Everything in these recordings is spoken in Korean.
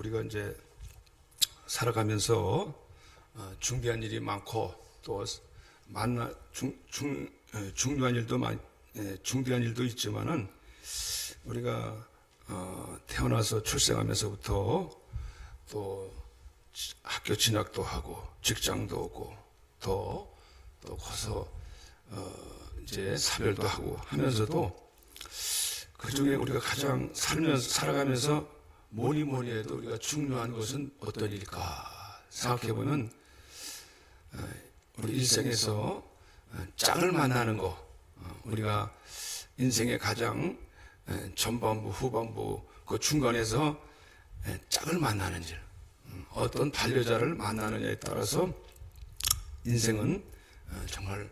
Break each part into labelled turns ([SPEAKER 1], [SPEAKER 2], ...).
[SPEAKER 1] 우리가 이제 살아가면서 준비한 일이 많고 또 중요한 일도 중대한 일도 있지만은 우리가 태어나서 출생하면서부터 또 학교 진학도 하고 직장도 오고 또 커서 이제 사별도 하고 하면서도 그 중에 우리가 가장 살아가면서 뭐니 해도 우리가 중요한 것은 어떤 일일까 생각해보면 우리 일생에서 짝을 만나는 거, 우리가 인생의 가장 전반부 후반부 그 중간에서 짝을 만나는 일, 어떤 반려자를 만나느냐에 따라서 인생은 정말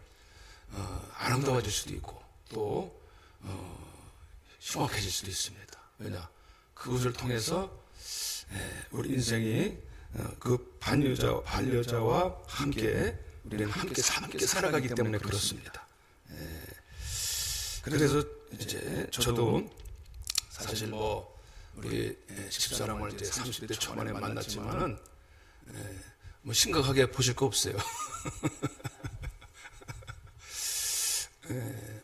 [SPEAKER 1] 아름다워질 수도 있고 또 흉악해질 수도 있습니다. 왜냐? 그것을 통해서 우리 인생이 그 반려자와 함께 우리는 함께 살아가기 때문에 그렇습니다. 그래서 이제 저도 사실 우리 집사람을 이제 30대 초반에 만났지만은 심각하게 보실 거 없어요.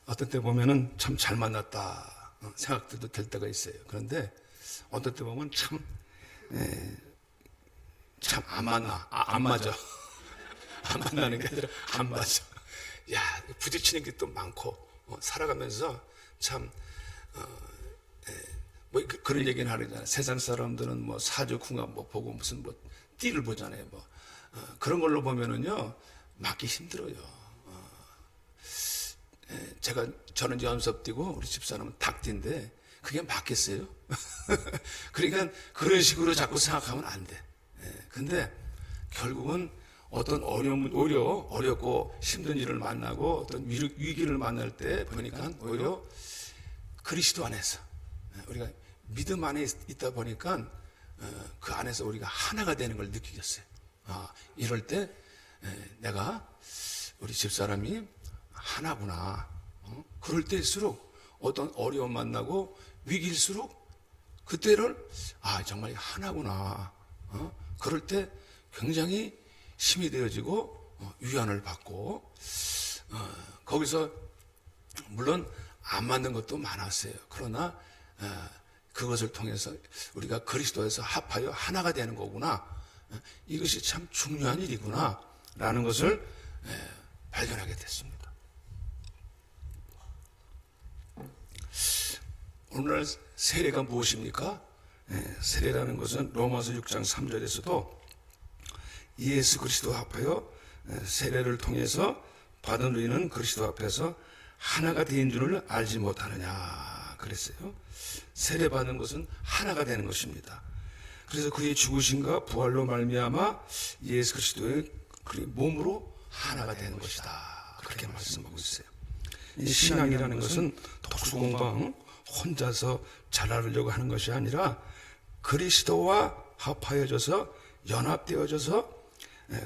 [SPEAKER 1] 어떤 때 보면은 참 잘 만났다 생각도 될 때가 있어요. 그런데 어떤 때 보면 참 안 맞아. 안 만나는 게 아니라 안 맞아. 야, 부딪히는 게 또 많고 살아가면서 참 그런 얘기는 하잖아요. 세상 사람들은 사주궁합 보고 무슨 띠를 보잖아요. 그런 걸로 보면은요 맞기 힘들어요. 저는 연섭띠고 우리 집사람은 닭띠인데 그게 맞겠어요? 그러니까 그런 식으로 자꾸 생각하면 안 돼. 근데 결국은 어떤 어렵고 힘든 일을 만나고 어떤 위기를 만날 때 보니까 오히려 그리스도 안에서 우리가 믿음 안에 있다 보니까 그 안에서 우리가 하나가 되는 걸 느끼겠어요. 이럴 때 내가 우리 집사람이 하나구나. 그럴 때일수록 어떤 어려움 만나고 위기일수록 그때를 정말 하나구나. 그럴 때 굉장히 힘이 되어지고 위안을 받고 거기서 물론 안 맞는 것도 많았어요. 그러나 그것을 통해서 우리가 그리스도에서 합하여 하나가 되는 거구나. 이것이 참 중요한 일이구나 라는 것을 발견하게 됐습니다. 오늘날 세례가 무엇입니까? 세례라는 것은 로마서 6장 3절에서도 예수 그리스도 합하여 세례를 통해서 받은 우리는 그리스도 앞에서 하나가 된 줄을 알지 못하느냐 그랬어요. 세례 받는 것은 하나가 되는 것입니다. 그래서 그의 죽으심과 부활로 말미암아 예수 그리스도의 몸으로 하나가 되는 것이다. 그렇게 말씀하고 있어요. 이 신앙이라는 것은 독수공방 혼자서 잘하려고 하는 것이 아니라 그리스도와 합하여져서 연합되어져서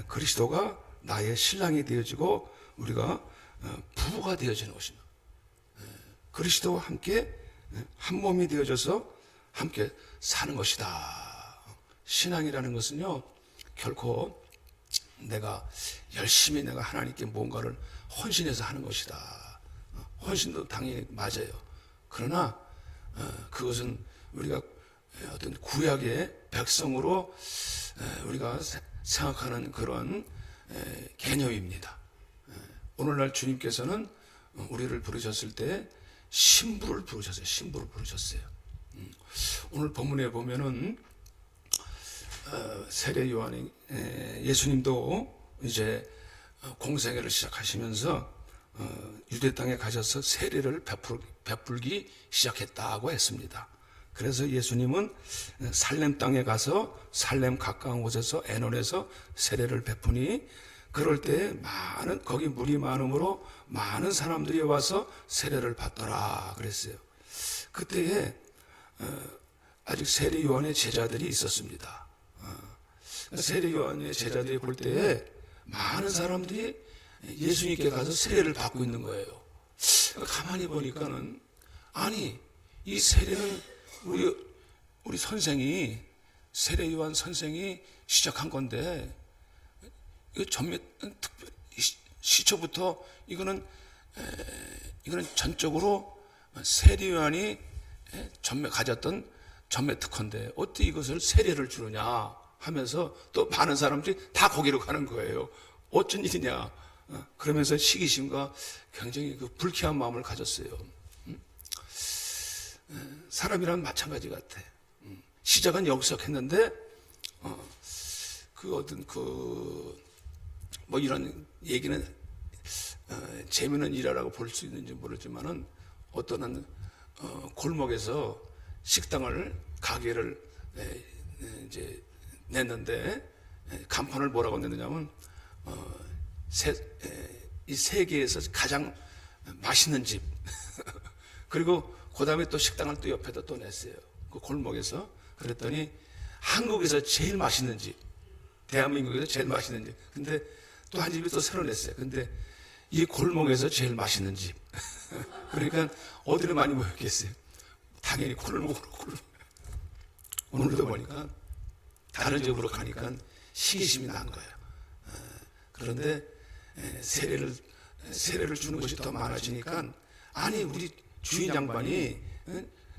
[SPEAKER 1] 그리스도가 나의 신랑이 되어지고 우리가 부부가 되어지는 것입니다. 그리스도와 함께 한 몸이 되어져서 함께 사는 것이다. 신앙이라는 것은요 결코 내가 열심히 하나님께 뭔가를 헌신해서 하는 것이다. 헌신도 당연히 맞아요. 그러나 그것은 우리가 어떤 구약의 백성으로 우리가 생각하는 그런 개념입니다. 오늘날 주님께서는 우리를 부르셨을 때 신부를 부르셨어요. 오늘 본문에 보면은 세례 요한이 예수님도 이제 공생애를 시작하시면서 유대 땅에 가셔서 세례를 베풀기 시작했다고 했습니다. 그래서 예수님은 살렘 땅에 가서 살렘 가까운 곳에서 에논에서 세례를 베푸니 그럴 때 거기 물이 많으므로 많은 사람들이 와서 세례를 받더라 그랬어요. 그때에 아직 세례 요한의 제자들이 있었습니다. 세례 요한의 제자들이 볼 때에 많은 사람들이 예수님께 가서 세례를 받고 있는 거예요. 가만히 보니까는 이 세례는 우리 선생이 세례 요한 선생이 시작한 건데, 이거 특별히 시초부터 이거는 전적으로 세례 요한이 가졌던 전매 특허인데 어떻게 이것을 세례를 주느냐 하면서 또 많은 사람들이 다 거기로 가는 거예요. 어쩐 일이냐. 그러면서 시기심과 굉장히 그 불쾌한 마음을 가졌어요. 사람이란 마찬가지 같아. 시작은 여기서 했는데 뭐 이런 얘기는 재미있는 일이라고 볼 수 있는지 모르지만은 어떤 골목에서 가게를 이제 냈는데 간판을 뭐라고 냈느냐면 이 세계에서 가장 맛있는 집 그리고 그 다음에 또 식당을 또 옆에다 또 냈어요. 그 골목에서. 그랬더니 한국에서 제일 맛있는 집, 대한민국에서 제일 맛있는 집. 근데 또 한 집이 또 새로 냈어요. 근데 이 골목에서 제일 맛있는 집. 그러니까 어디를 많이 모였겠어요? 당연히 골목으로. 오늘도 보니까 다른 집으로 가니까 시기심이 난 거예요. 그런데 세례를 주는 것이 더 많아지니까 아니 우리 주인 양반이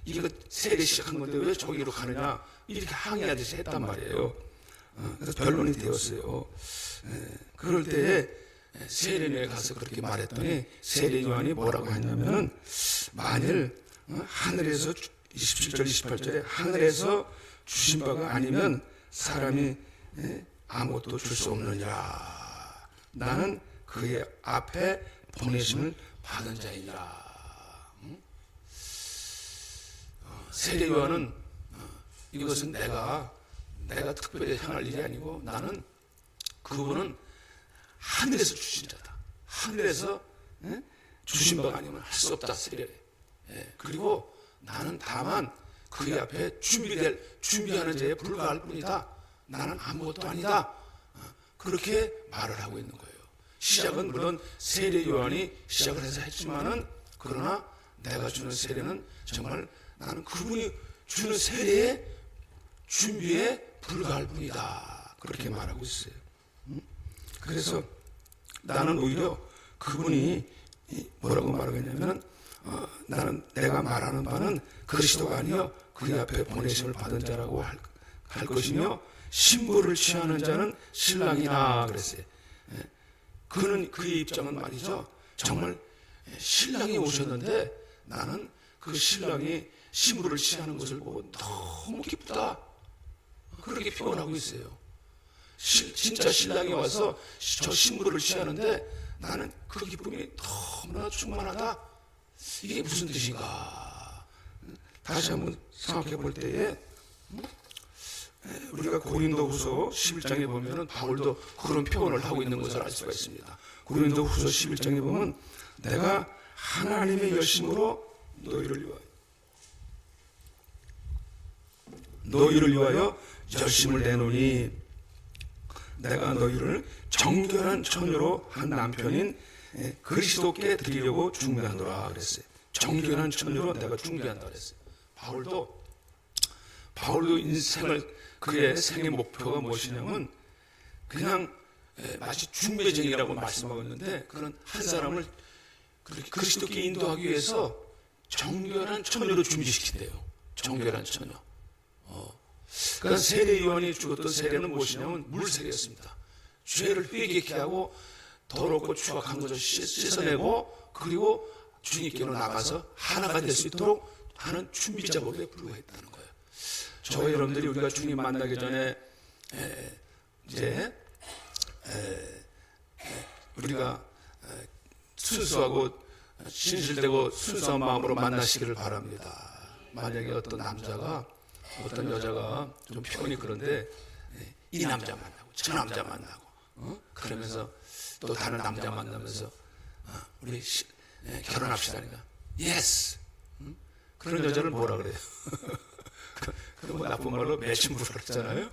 [SPEAKER 1] 이거 세례 시작한 건데 왜 저기로 가느냐 이렇게 항의하듯이 했단 말이에요. 그래서 변론이 되었어요. 그럴 때에 세례교회에 가서 그렇게 말했더니 세례 요한이 뭐라고 했냐면은 만일 하늘에서 27절 28절에 하늘에서 주신 바가 아니면 사람이 아무것도 줄 수 없느니라. 나는 그의 앞에 보내심을 받은 자이니라. 세례 요한은 이것은 내가 특별히 향할 일이 아니고 나는 그분은 하늘에서 주신 자다. 하늘에서 주신 바가 아니면 할 수 없다. 세례를. 그리고 나는 다만 그의 앞에 준비하는 자에 불과할 뿐이다. 나는 아무것도 아니다. 그렇게 말을 하고 있는 거예요. 시작은 물론 세례 요한이 시작을 해서 했지만은 그러나 내가 주는 세례는 정말 나는 그분이 주는 세례의 준비에 불과할 뿐이다. 그렇게 말하고 있어요. 그래서 나는 오히려 그분이 뭐라고 말하겠냐면 나는 내가 말하는 바는 그리스도가 아니여 그의 앞에 보내심을 받은 자라고 할 것이며 신부를 취하는 자는 신랑이나 그랬어요. 그의 입장은 말이죠. 정말 신랑이 오셨는데 나는 그 신랑이 신부를 취하는 것을 보고 너무 기쁘다. 그렇게 표현하고 있어요. 진짜 신랑이 와서 저 신부를 취하는데 나는 그 기쁨이 너무나 충만하다. 이게 무슨 뜻인가? 다시 한번 생각해 볼 때에 우리가 고린도후서 11장에 보면은 바울도 그런 표현을 하고 있는 것을 알 수가 있습니다. 고린도후서 11장에 보면 내가 하나님의 열심으로 너희를 위하여 열심을 내노니 내가 너희를 정결한 처녀로 한 남편인 그리스도께 드리려고 준비하노라 그랬어요. 정결한 처녀로 내가 준비한다 그랬어요. 바울도 그의 생의 목표가 무엇이냐면 그냥 마치 중매쟁이라고 말씀하고 있는데 그런 한 사람을 그리스도께 인도하기 위해서 정결한 처녀로 준비시킨대요. 정결한 처녀. 그러니까 세례 요한이 죽었던 세례는 무엇이냐면 물세례였습니다. 죄를 회개케 하고 더럽고 추악한 것을 씻어내고 그리고 주님께로 나가서 하나가 될 수 있도록 하는 준비 작업에 불과했다는 거예요. 저와 여러분들이 우리가 주님 만나기 전에 이제 우리가 순수하고 진실되고 순수한 마음으로 만나시기를 바랍니다. 만약에 어떤 남자가 어떤 여자가 좀 표현이 그런데 이 남자 만나고 저 남자 만나고 그러면서 또 다른 남자 만나면서 우리 결혼합시다니까 예스 그런 여자를 뭐라 그래요? 그런 뭐 나쁜 말로 매춘부라 그랬잖아요.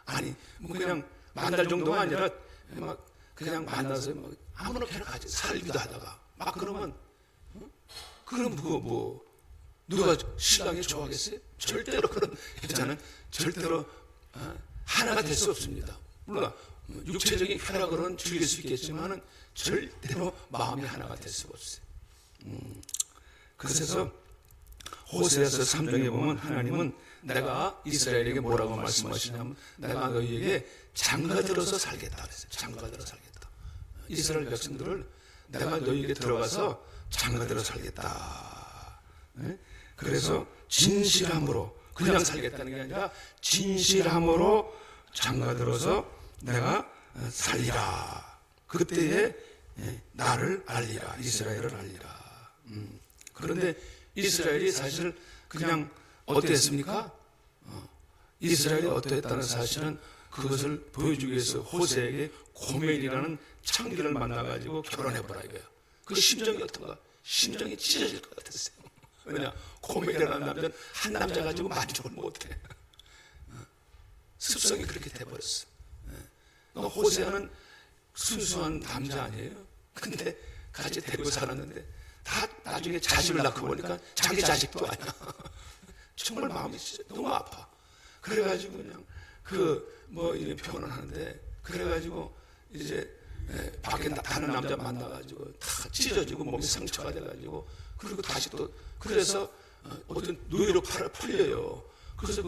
[SPEAKER 1] 아니 뭐 그냥 만 달 정도가 아니라 막 그냥 만나서 막 아무렇게나 같이 살기도 하다가 막 그러면 그럼 누가 신랑이 좋아하겠어요? 절대로 그런 여자는 절대로 하나가 될 수 없습니다. 물론 육체적인 쾌락으로는 즐길 수 있겠지만은 절대로 마음이 하나가 될 수가 없어요. 그래서 호세아서 3장에 보면 하나님은 내가 이스라엘에게 뭐라고 말씀하시냐면 내가 너희에게 장가들어서 살겠다 그랬어요. 장가들어 살겠다. 이스라엘 백성들을 내가 너희에게 들어가서 장가들어 살겠다. 그래서 진실함으로 그냥 살겠다는 게 아니라 진실함으로 장가들어서 내가 살리라. 그때에 나를 알리라. 이스라엘을 알리라. 그런데 이스라엘이 사실 그냥 어땠습니까? 이스라엘이 어떠했다는 사실은 그것을 보여주기 위해서 호세에게 고멜이라는 창기를 만나가지고 결혼해보라 이거예요. 그 심정이 어떤가? 심정이 찢어질 것 같았어요. 왜냐? 고멜이라는 남자는 한 남자 가지고 만족을 못해. 습성이 그렇게 돼버렸어. 호세아는 순수한 남자 아니에요? 근데 같이 데리고 살았는데 다 나중에 자식을 낳고 보니까 자기 자식도 아니야. 정말 마음이 진짜 너무 아파. 그래가지고 그냥 이런 표현을 하는데 그래가지고 이제 밖에 다른 남자 만나가지고 다 찢어지고 몸이 상처가 돼가지고 그리고 다시 또 그래서 어떤 노예로 팔려요. 그래서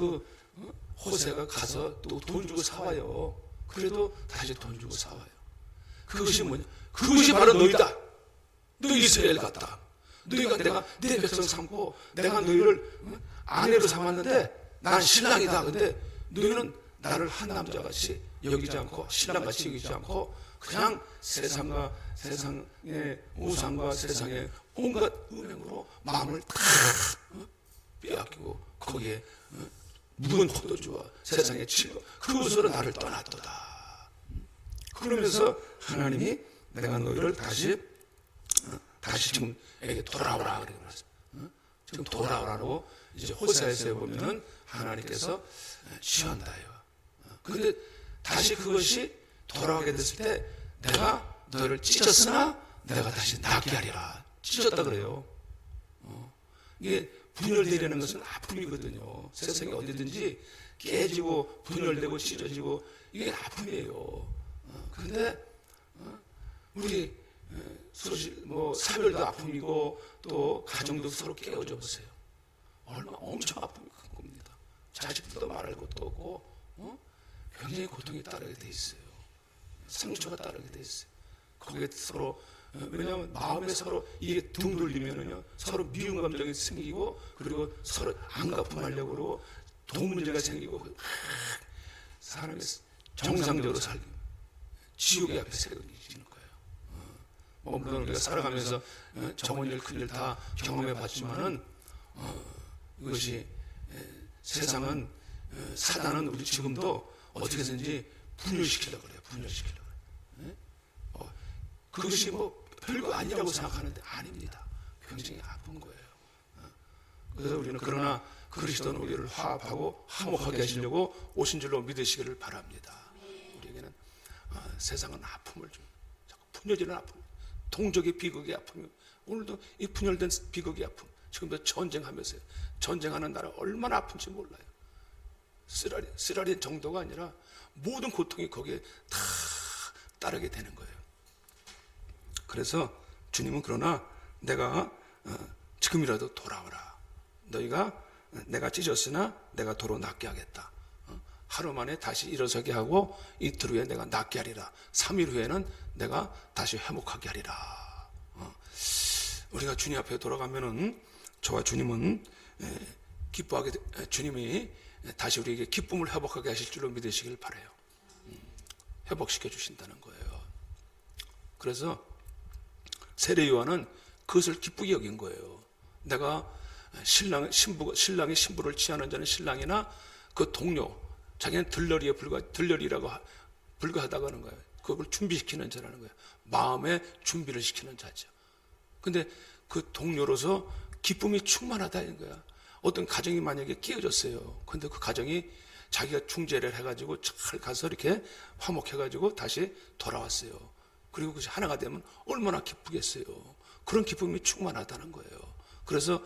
[SPEAKER 1] 호세가 가서 또 돈 주고 사와요. 그래도 다시 돈 주고 사와요. 그것이 뭐냐? 그것이 바로 너희다. 너희 이스라엘 같다. 너희가 내가 내 백성 삼고 내가 너희를 아내로 삼았는데 난 신랑이다. 근데 너희는 나를 한 남자같이 여기지 않고 신랑같이 여기지 않고 그냥 세상의 우상과 세상의 온갖 음행으로 마음을 다 빼앗기고 거기에 묵은 포도주와 세상의 즐거움 그것으로 나를 떠났도다. 그러면서 하나님이 내가 너희를 다시 지금 에게 돌아오라 그랬어요. 지금 돌아오라고 이제 호세아에서 보면은 하나님께서 시한다요. 그런데 다시 그것이 돌아오게 됐을 때 내가 너희를 찢었으나 내가 다시 낫게 하리라. 찢었다 그래요. 이게 분열되려는 것은 아픔이거든요. 세상에 어디든지 깨지고 분열되고 찢어지고 이게 아픔이에요. 그런데 우리 사별도 아픔이고 또 가정도 서로 깨어져 보세요. 얼마나 엄청 아픔이 큰 겁니다. 자식들도 말할 것도 없고 굉장히 고통이 따르게 돼 있어요. 상처가 따르게 돼 있어요. 거기에 서로 왜냐하면 마음에 서로 이게 등 돌리면은요 서로 미운 감정이 생기고 그리고 서로 안갚음하려고 그러고 돈 문제가 생기고 사람이 정상적으로 살기 지옥의 앞에 세워지는 거예요. 물론 우리가 살아가면서 좋은 일, 큰 일 다 경험해 봤지만은 이것이 세상은 사단은 우리 지금도 어떻게든지 분열시키려고 그래요. 분열시키려고 그래요. 그것이 별거 아니라고 생각하는데 아닙니다. 굉장히 아픈 거예요. 그래서 우리는 그러나 그리스도는 우리를 화합하고 화목하게 하시려고 오신 줄로 믿으시기를 바랍니다. 우리에게는 세상은 아픔을 좀 자꾸 분열되는 아픔, 동족의 비극의 아픔이 오늘도 이 분열된 비극의 아픔. 지금도 전쟁하면서요. 전쟁하는 나라 얼마나 아픈지 몰라요. 쓰라리 정도가 아니라 모든 고통이 거기에 다 따르게 되는 거예요. 그래서 주님은 그러나 내가 지금이라도 돌아오라. 너희가 내가 찢었으나 내가 도로 낫게 하겠다. 하루 만에 다시 일어서게 하고 이틀 후에 내가 낫게 하리라. 3일 후에는 내가 다시 회복하게 하리라. 우리가 주님 앞에 돌아가면은 저와 주님은 주님이 다시 우리에게 기쁨을 회복하게 하실 줄로 믿으시길 바라요. 회복시켜 주신다는 거예요. 그래서 세례 요한은 그것을 기쁘게 여긴 거예요. 내가 신랑이 신부를 취하는 자는 신랑이나 그 동료, 자기는 들러리라고 불과하다고 하는 거예요. 그걸 준비시키는 자라는 거예요. 마음의 준비를 시키는 자죠. 근데 그 동료로서 기쁨이 충만하다는 거야. 어떤 가정이 만약에 깨어졌어요. 근데 그 가정이 자기가 중재를 해가지고 잘 가서 이렇게 화목해가지고 다시 돌아왔어요. 그리고 그것이 하나가 되면 얼마나 기쁘겠어요. 그런 기쁨이 충만하다는 거예요. 그래서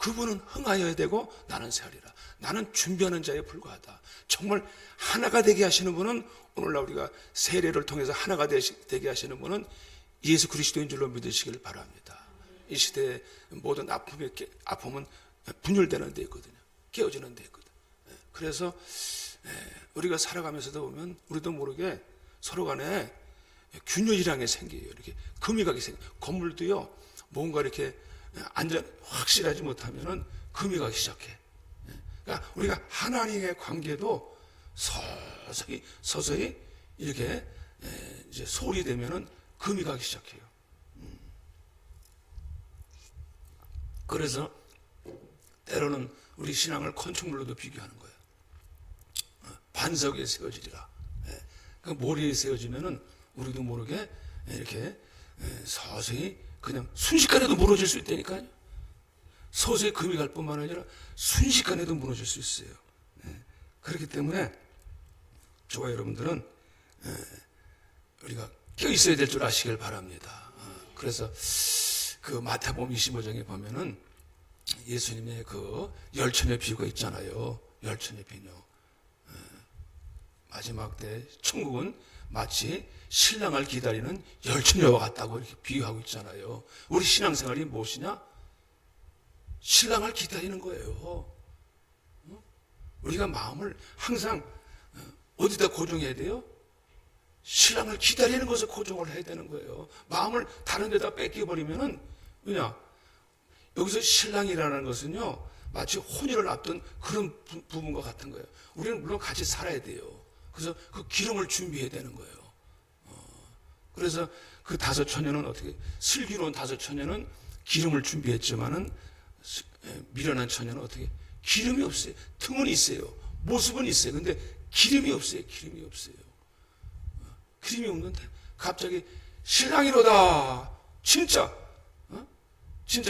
[SPEAKER 1] 그분은 흥하여야 되고 나는 세하리라. 나는 준비하는 자에 불과하다. 정말 하나가 되게 하시는 분은, 오늘날 우리가 세례를 통해서 하나가 되게 하시는 분은 예수 그리스도인 줄로 믿으시길 바랍니다. 이 시대의 모든 아픔은 분열되는 데 있거든요. 깨어지는 데 있거든요. 그래서 우리가 살아가면서도 보면 우리도 모르게 서로 간에 균열이라는 게 생겨요. 이렇게 금이 가게 생겨요. 건물도요, 뭔가 이렇게 확실하지 못하면은 금이 가기 시작해. 그러니까 우리가 하나님의 관계도 서서히 이렇게 이제 소홀히 되면은 금이 가기 시작해요. 그래서 때로는 우리 신앙을 건축물로도 비교하는 거예요. 반석에 세워지리라. 그 모래에 세워지면은 우리도 모르게 이렇게 서서히 그냥 순식간에도 무너질 수 있다니까요. 서서히 금이 갈 뿐만 아니라 순식간에도 무너질 수 있어요. 그렇기 때문에 저와 여러분들은 우리가 껴 있어야 될 줄 아시길 바랍니다. 그래서 그 마태복음 25장에 보면은 예수님의 그 열처녀 비유가 있잖아요. 열처녀 비유. 마지막 때 천국은 마치 신랑을 기다리는 열처녀와 같다고 이렇게 비유하고 있잖아요. 우리 신앙생활이 무엇이냐? 신랑을 기다리는 거예요. 우리가 마음을 항상 어디다 고정해야 돼요? 신랑을 기다리는 것에 고정을 해야 되는 거예요. 마음을 다른 데다 뺏겨버리면은, 왜냐? 여기서 신랑이라는 것은요, 마치 혼인을 앞둔 그런 부분과 같은 거예요. 우리는 물론 같이 살아야 돼요. 그래서 그 기름을 준비해야 되는 거예요. 그래서 그 5 처녀는 어떻게, 슬기로운 5 처녀는 기름을 준비했지만은 미련한 처녀는 어떻게, 기름이 없어요. 틈은 있어요. 모습은 있어요. 근데 기름이 없어요. 기름이 없어요. 기름이 없는데 갑자기 신랑이로다. 진짜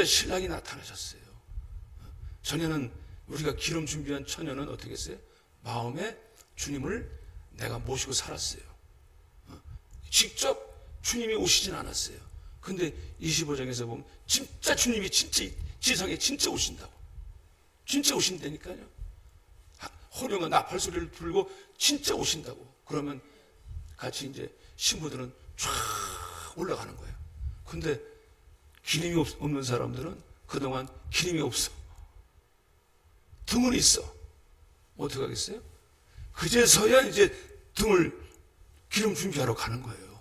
[SPEAKER 1] 신랑이 나타나셨어요. 처녀는, 우리가 기름 준비한 처녀는 어떻게 했어요? 마음에 주님을 내가 모시고 살았어요. 직접 주님이 오시진 않았어요. 근데 25장에서 보면 진짜 주님이 진짜 지상에 진짜 오신다고. 진짜 오신다니까요. 호령과 나팔 소리를 불고 진짜 오신다고. 그러면 같이 이제 신부들은 쫙 올라가는 거예요. 근데 기름이 없는 사람들은 그동안 기름이 없어. 등은 있어. 어떻게 하겠어요? 그제서야 이제 기름 준비하러 가는 거예요.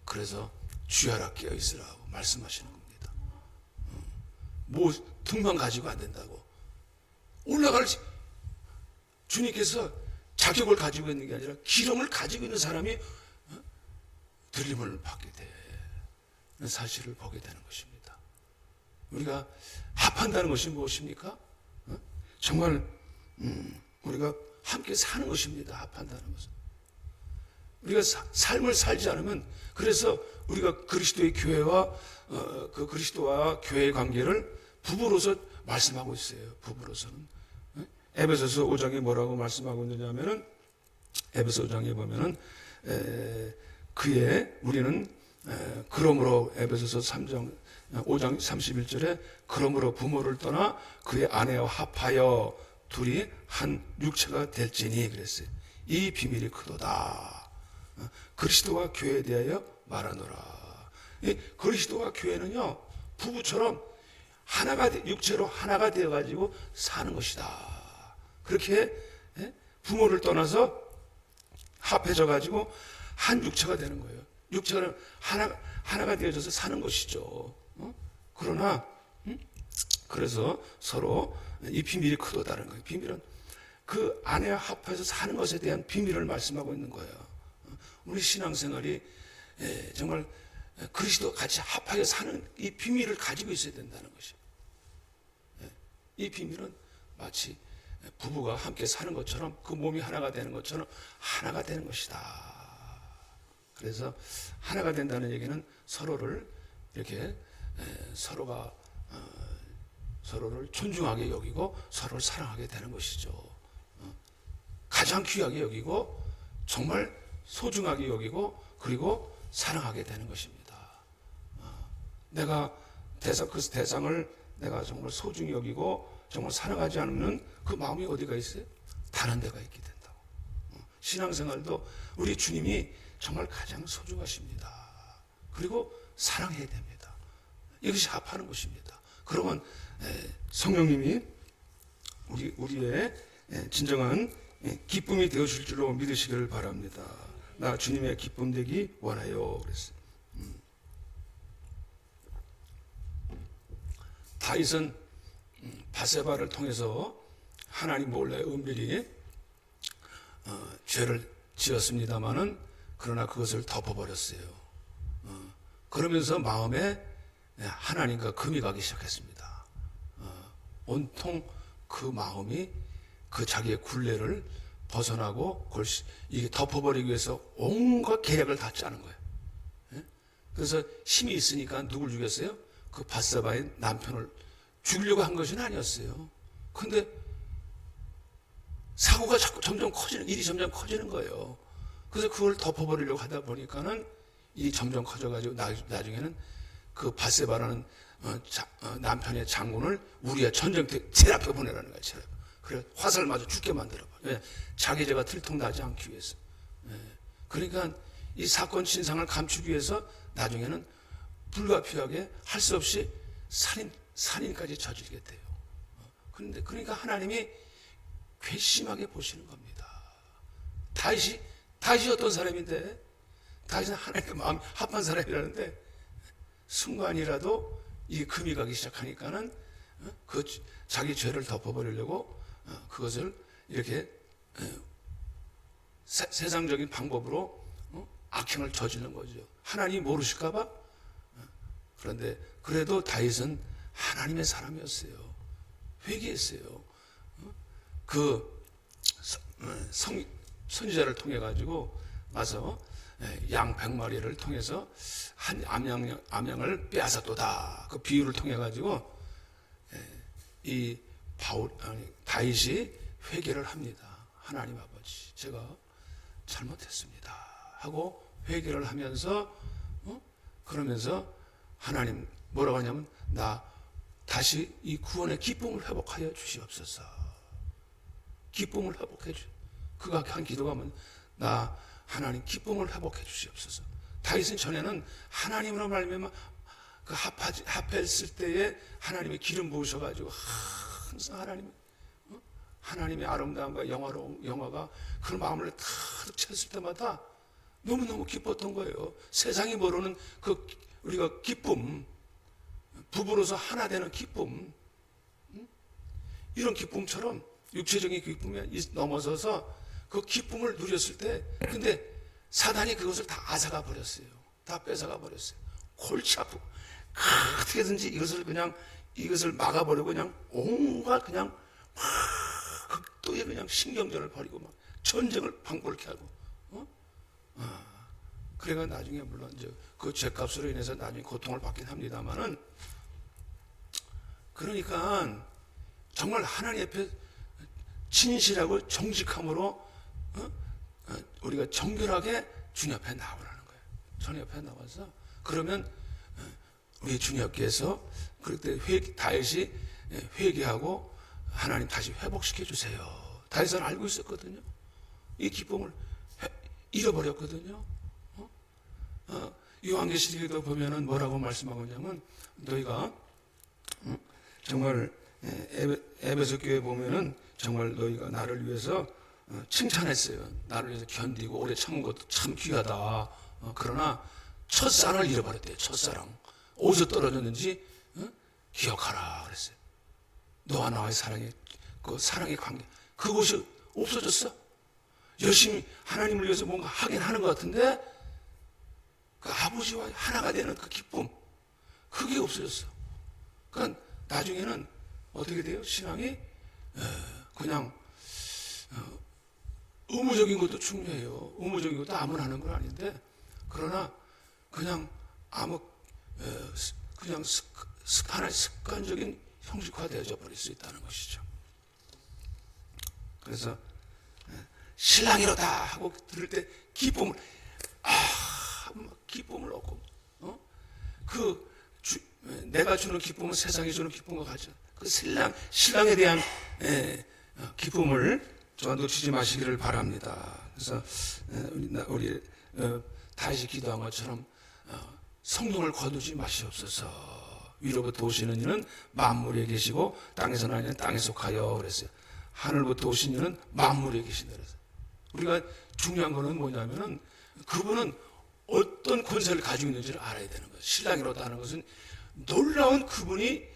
[SPEAKER 1] 그래서 주야라 깨어 있으라고 말씀하시는 겁니다. 뭐 등만 가지고 안 된다고. 올라갈 주님께서 자격을 가지고 있는 게 아니라 기름을 가지고 있는 사람이 들림을 받게 되는 사실을 보게 되는 것입니다. 우리가 합한다는 것이 무엇입니까? 정말 우리가 함께 사는 것입니다. 합한다는 것은. 우리가 삶을 살지 않으면, 그래서 우리가 그리스도의 교회와 그 그리스도와 교회의 관계를 부부로서 말씀하고 있어요. 부부로서는. 에베소서 5장에 뭐라고 말씀하고 있느냐면은, 에베소 5장에 보면은 우리는 그러므로, 에베소서 5장 31절에 그러므로 부모를 떠나 그의 아내와 합하여 둘이 한 육체가 될지니 그랬어요. 이 비밀이 크도다. 그리스도와 교회에 대하여 말하노라. 그리스도와 교회는요, 부부처럼 육체로 하나가 되어가지고 사는 것이다. 그렇게 부모를 떠나서 합해져가지고 한 육체가 되는 거예요. 육체가 하나가 되어져서 사는 것이죠. 그러나 그래서 서로 이 비밀이 크도다는 거예요. 비밀은 그 아내와 합해서 사는 것에 대한 비밀을 말씀하고 있는 거예요. 우리 신앙생활이 정말 그리스도 같이 합하여 사는 이 비밀을 가지고 있어야 된다는 것이에요. 이 비밀은 마치 부부가 함께 사는 것처럼, 그 몸이 하나가 되는 것처럼 하나가 되는 것이다. 그래서 하나가 된다는 얘기는 서로를 이렇게 서로를 존중하게 여기고 서로를 사랑하게 되는 것이죠. 가장 귀하게 여기고 정말 소중하게 여기고 그리고 사랑하게 되는 것입니다. 내가 그 대상을 내가 정말 소중히 여기고 정말 사랑하지 않으면 그 마음이 어디가 있어요? 다른 데가 있게 된다고. 신앙생활도 우리 주님이 정말 가장 소중하십니다. 그리고 사랑해야 됩니다. 이것이 합하는 것입니다. 그러면 성령님이 우리의 진정한 기쁨이 되어줄 줄로 믿으시기를 바랍니다. 나 주님의 기쁨 되기 원하요. 그랬어요. 다윗은 바세바를 통해서 하나님 몰래 은밀히 죄를 지었습니다마는 그러나 그것을 덮어버렸어요. 그러면서 마음에 하나님과 금이 가기 시작했습니다. 온통 그 마음이 그 자기의 굴레를 벗어나고 그걸 이게 덮어버리기 위해서 온갖 계략을 다 짜는 거예요. 그래서 힘이 있으니까 누굴 죽였어요? 그 바세바의 남편을 죽이려고 한 것은 아니었어요. 근데 사고가 일이 점점 커지는 거예요. 그래서 그걸 덮어버리려고 하다 보니까는 일이 점점 커져가지고 나중에는 그 바세바라는 남편의 장군을 우리의 전쟁터에 제일 앞에 보내라는 거예요. 제일 앞에. 그래 화살 맞아 죽게 만들어봐. 왜? 자기 죄가 들통나지 않기 위해서. 그러니까 이 사건 진상을 감추기 위해서 나중에는 불가피하게 할 수 없이 살인까지 저지르게 돼요. 그러니까 하나님이 괘씸하게 보시는 겁니다. 다윗이 어떤 사람인데, 다윗은 하나님과 마음이 합한 사람이라는데 순간이라도 이 금이 가기 시작하니까는 그 자기 죄를 덮어버리려고 그것을 이렇게 세상적인 방법으로 악행을 저지르는 거죠. 하나님이 모르실까봐. 그런데 그래도 다윗은 하나님의 사람이었어요. 회개했어요. 그 선지자를 통해 가지고 와서 양 100마리를 통해서 한 암양을 빼앗았도다. 그 비유를 통해 가지고 이 다윗이 회개를 합니다. 하나님 아버지, 제가 잘못했습니다 하고 회개를 하면서 그러면서 하나님 뭐라고 하냐면 나 다시 이 구원의 기쁨을 회복하여 주시옵소서. 기쁨을 회복해 주. 그가 한 기도가 뭐냐? 나 하나님 기쁨을 회복해 주시옵소서. 다윗은 전에는 하나님으로 말미암아 그 합했을 때에 하나님의 기름 부으셔가지고 항상 하나님의 아름다움과 영화가 그 마음을 가득 찼을 때마다 너무너무 기뻤던 거예요. 세상이 모르는 그 우리가 기쁨, 부부로서 하나 되는 기쁨, 이런 기쁨처럼 육체적인 기쁨에 넘어서서 그 기쁨을 누렸을 때, 근데 사단이 그것을 다 앗아가 버렸어요. 다 뺏어가 버렸어요. 골치 아프고 어떻게든지 이것을 막아버리고 그냥 온갖 그냥 극도의 그냥 신경전을 벌이고 막 전쟁을 방불케 하고, 그래가 나중에 물론 이제 그 죄값으로 인해서 나중에 고통을 받긴 합니다만은, 그러니까 정말 하나님 앞에 진실하고 정직함으로 우리가 정결하게 주님 앞에 나오라는 거예요. 주님 앞에 나와서 그러면 우리 주님께서 그때 다윗이 회개하고 하나님 다시 회복시켜 주세요. 다윗은 알고 있었거든요. 이 기쁨을 잃어버렸거든요. 요한계시록에도 보면은 뭐라고 말씀하고 있냐면, 너희가 정말 에베소 교회 보면은 정말 너희가 나를 위해서 칭찬했어요. 나를 위해서 견디고 오래 참은 것도 참 귀하다. 그러나 첫사랑을 잃어버렸대요. 첫사랑. 어디서 떨어졌는지 기억하라 그랬어요. 너와 나와의 그 사랑의 관계, 그것이 없어졌어. 열심히 하나님을 위해서 뭔가 하긴 하는 것 같은데 그 아버지와 하나가 되는 그 기쁨, 그게 없어졌어. 그러니까 나중에는 어떻게 돼요? 신앙이 그냥 의무적인 것도 중요해요. 의무적인 것도 아무나 하는 건 아닌데, 그러나 그냥 그냥 하나의 습관적인 형식화되어져 버릴 수 있다는 것이죠. 그래서 신랑이로다 하고 들을 때 기쁨을 얻고, 그 내가 주는 기쁨은 세상이 주는 기쁨과 같죠. 그 신랑에 대한 기쁨을 저 놓치지 마시기를 바랍니다. 그래서 우리 다시 기도한 것처럼 성령을 거두지 마시옵소서. 위로부터 오시는 이는 만물에 계시고 땅에서 나는 이는 땅에 속하여 그랬어요. 하늘부터 오신 이는 만물에 계신다 그랬어요. 우리가 중요한 거는 뭐냐면은 그분은 어떤 권세를 가지고 있는지를 알아야 되는 거예요. 신랑이로다는 것은 놀라운 그분이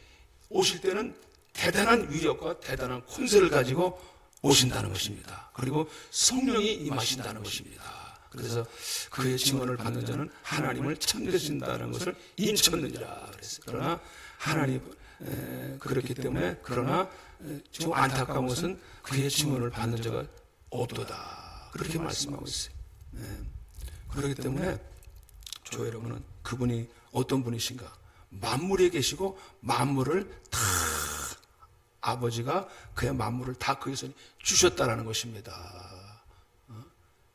[SPEAKER 1] 오실 때는 대단한 위력과 대단한 권세를 가지고 오신다는 것입니다. 그리고 성령이 임하신다는 것입니다. 그래서 그의 증언을 받는 자는 하나님을 참되신다는 것을 인쳤느니라 그랬어요. 그러나 하나님 그렇기 때문에 그러나 좀 안타까운 것은 그의 증언을 받는 자가 없도다 그렇게 말씀하고 있어요. 그렇기 때문에 저 여러분은 그분이 어떤 분이신가? 만물에 계시고 만물을 다 아버지가 그의 만물을 다 그의 손에 주셨다라는 것입니다.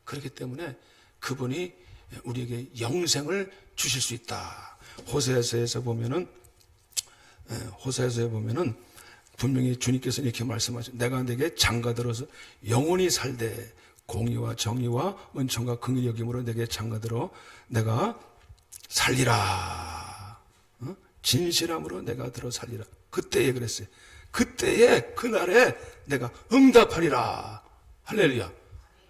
[SPEAKER 1] 그렇기 때문에 그분이 우리에게 영생을 주실 수 있다. 호세아서에 보면은 분명히 주님께서 이렇게 말씀하죠. 내가 내게 장가들어서 영원히 살되 공의와 정의와 은총과 긍휼히 여김으로 내게 장가들어 내가 살리라. 진실함으로 내가 들어 살리라. 그때에 그랬어요. 그때에 그날에 내가 응답하리라. 할렐루야.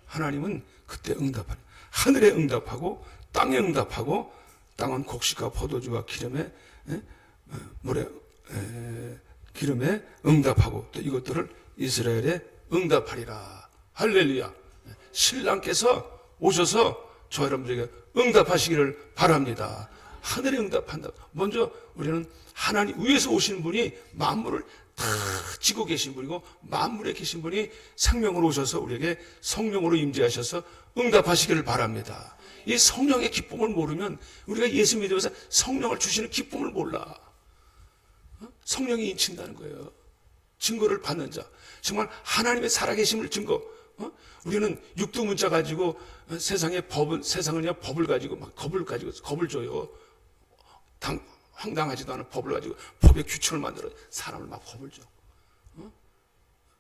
[SPEAKER 1] 하나님은 그때 응답하리라. 하늘에 응답하고 땅에 응답하고 땅은 곡식과 포도주와 기름에 물에 기름에 응답하고 또 이것들을 이스라엘에 응답하리라. 할렐루야. 신랑께서 오셔서 저 여러분들에게 응답하시기를 바랍니다. 하늘에 응답한다. 먼저 우리는 하나님 위에서 오시는 분이 만물을 다 지고 계신 분이고 만물에 계신 분이 생명으로 오셔서 우리에게 성령으로 임재하셔서 응답하시기를 바랍니다. 이 성령의 기쁨을 모르면 우리가 예수 믿으면서 성령을 주시는 기쁨을 몰라. 성령이 인친다는 거예요. 증거를 받는 자. 정말 하나님의 살아계심을 증거. 우리는 육두문자 가지고 세상의 법을 가지고 막 겁을 줘요. 황당하지도 않은 법을 가지고 법의 규칙을 만들어 사람을 막 겁을 줘.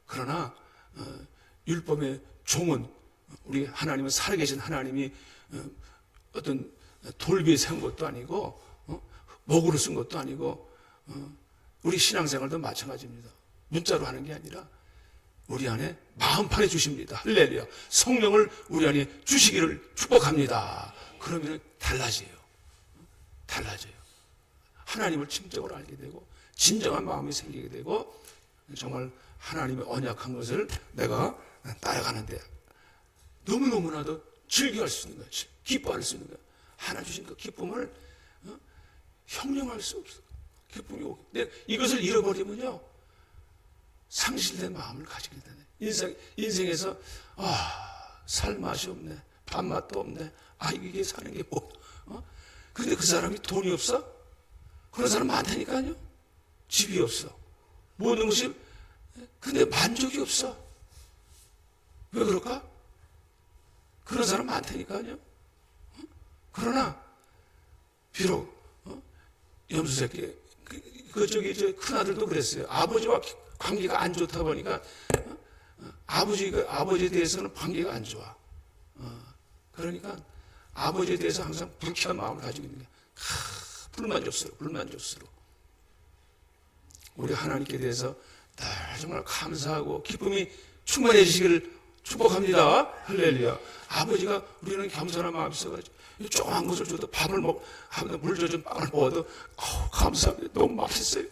[SPEAKER 1] 그러나 율법의 종은 우리 하나님은 살아계신 하나님이 어떤 돌비에 세운 것도 아니고 목으로 쓴 것도 아니고 우리 신앙생활도 마찬가지입니다. 문자로 하는 게 아니라 우리 안에 마음판에 주십니다. 할렐루야. 성령을 우리 안에 주시기를 축복합니다. 그러면 달라져요. 하나님을 진정으로 알게 되고 진정한 마음이 생기게 되고 정말 하나님의 언약한 것을 내가 따라가는데 너무너무나도 즐겨할 수 있는 거야. 기뻐할 수 있는 거야. 하나 주신 그 기쁨을 형용할 수 없어. 기쁨이 오고. 근데 이것을 잃어버리면요. 상실된 마음을 가지게 되네. 인생에서 살 맛이 없네. 밥맛도 없네. 이게 사는 게 뭐. 그런데 그 사람이 돈이 없어? 그런 사람 많다니까요. 집이 없어. 모든 것이 근데 만족이 없어. 왜 그럴까? 그런 사람 많다니까요. 그러나 비록 염소새끼 그쪽에 큰아들도 그랬어요. 아버지와 관계가 안 좋다 보니까 아버지에 대해서는 관계가 안 좋아. 그러니까 아버지에 대해서 항상 불쾌한 마음을 가지고 있는 거야. 불만족스러워. 우리 하나님께 대해서 늘 정말 감사하고 기쁨이 충만해지시기를 축복합니다. 할렐루야. 아버지가 우리는 겸손한 마음이 있어가지고 조그만 것을 줘도 물 젖은 빵을 먹어도 감사합니다. 너무 맛있어요.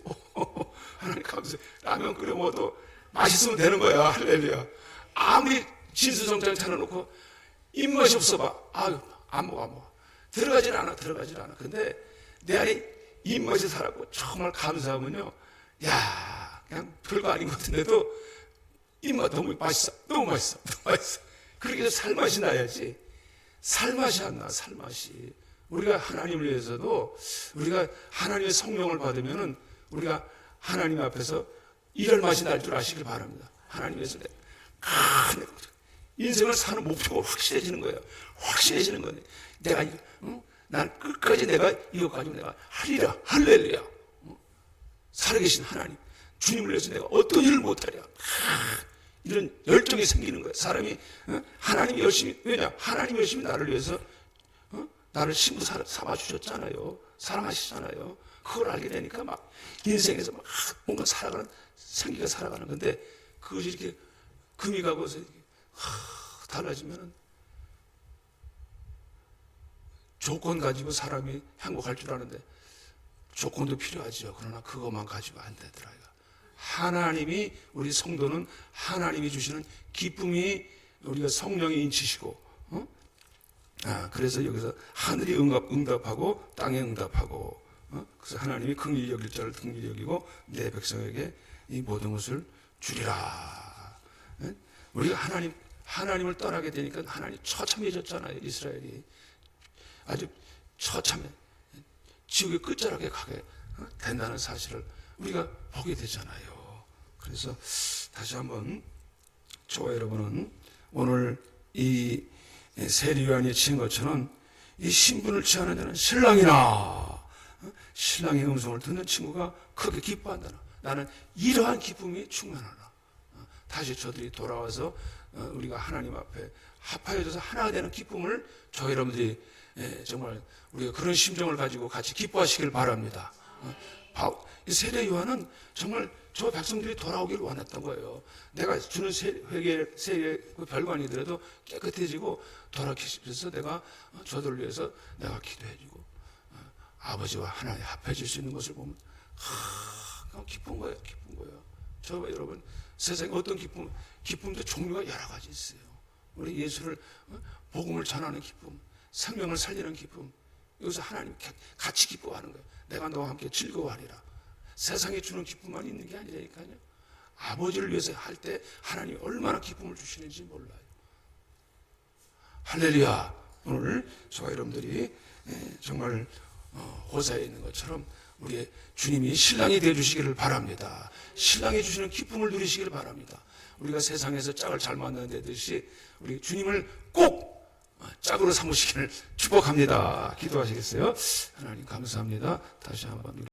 [SPEAKER 1] 하나님 감사해요. 라면 끓여 먹어도 맛있으면 되는 거야. 할렐루야. 아무리 진수성찬 차려놓고 입맛이 없어봐. 안 먹어. 들어가질 않아. 근데 내 안에 입맛이 살았고 정말 감사하면요. 그냥 별거 아닌 것 같은데도 입맛 너무 맛있어. 그렇게 해서 살맛이 나야지. 살맛이 안 나. 우리가 하나님을 위해서도 우리가 하나님의 성령을 받으면은 우리가 하나님 앞에서 이럴 맛이 날 줄 아시길 바랍니다. 하나님 위해서 인생을 사는 목표가 확실해지는 거예요. 내가 난 끝까지 내가 이거 가지고 내가 하리라. 할렐루야. 살아계신 하나님, 주님을 위해서 내가 어떤 일을 못하랴. 이런 열정이 생기는 거예요. 사람이 하나님이 열심히, 왜냐? 하나님이 열심히 나를 위해서 나를 신부 삼아 주셨잖아요. 사랑하시잖아요. 그걸 알게 되니까 막 인생에서 막 뭔가 생기가 살아가는 건데, 그것이 이렇게 금이 가고서 달라지면 조건 가지고 사람이 행복할 줄 아는데 조건도 필요하죠. 그러나 그것만 가지고 안 되더라고요. 하나님이, 우리 성도는 하나님이 주시는 기쁨이 우리가 성령이 인치시고, 그래서 여기서 하늘이 응답하고 땅에 응답하고, 그래서 하나님이 긍휼히 여길 자를 긍휼히 여기고 내 백성에게 이 모든 것을 주리라. 우리가 하나님을 떠나게 되니까 하나님 처참해졌잖아요. 이스라엘이 아주 처참해, 지옥의 끝자락에 가게 된다는 사실을 우리가 보게 되잖아요. 그래서 다시 한번 저와 여러분은 오늘 이 세리요한이 친 것처럼 이 신분을 취하는 자는 신랑이나 신랑의 음성을 듣는 친구가 크게 기뻐한다. 나는 이러한 기쁨이 충만하나. 다시 저들이 돌아와서 우리가 하나님 앞에 합하여져서 하나가 되는 기쁨을 저 여러분들이 정말 우리가 그런 심정을 가지고 같이 기뻐하시길 바랍니다. 이 세례 요한은 정말 저 백성들이 돌아오기를 원했던 거예요. 내가 주는 세례 별관이더라도 깨끗해지고 돌아오셔서 내가 저들을 위해서 내가 기도해주고 아버지와 하나님 합해질 수 있는 것을 보면 기쁜 거예요. 기쁜 거예요. 저와 여러분, 세상에 어떤 기쁨도 종류가 여러 가지 있어요. 우리 예수를, 복음을 전하는 기쁨, 생명을 살리는 기쁨, 여기서 하나님 같이 기뻐하는 거예요. 내가 너와 함께 즐거워하리라. 세상에 주는 기쁨만 있는 게 아니라니까요. 아버지를 위해서 할 때 하나님이 얼마나 기쁨을 주시는지 몰라요. 할렐루야. 오늘 저와 여러분들이 정말 호사에 있는 것처럼 우리의 주님이 신랑이 되어주시기를 바랍니다. 신랑이 주시는 기쁨을 누리시기를 바랍니다. 우리가 세상에서 짝을 잘 만나는 데듯이 우리 주님을 꼭 짝으로 삼으시기를 축복합니다. 기도하시겠어요? 하나님 감사합니다. 다시 한번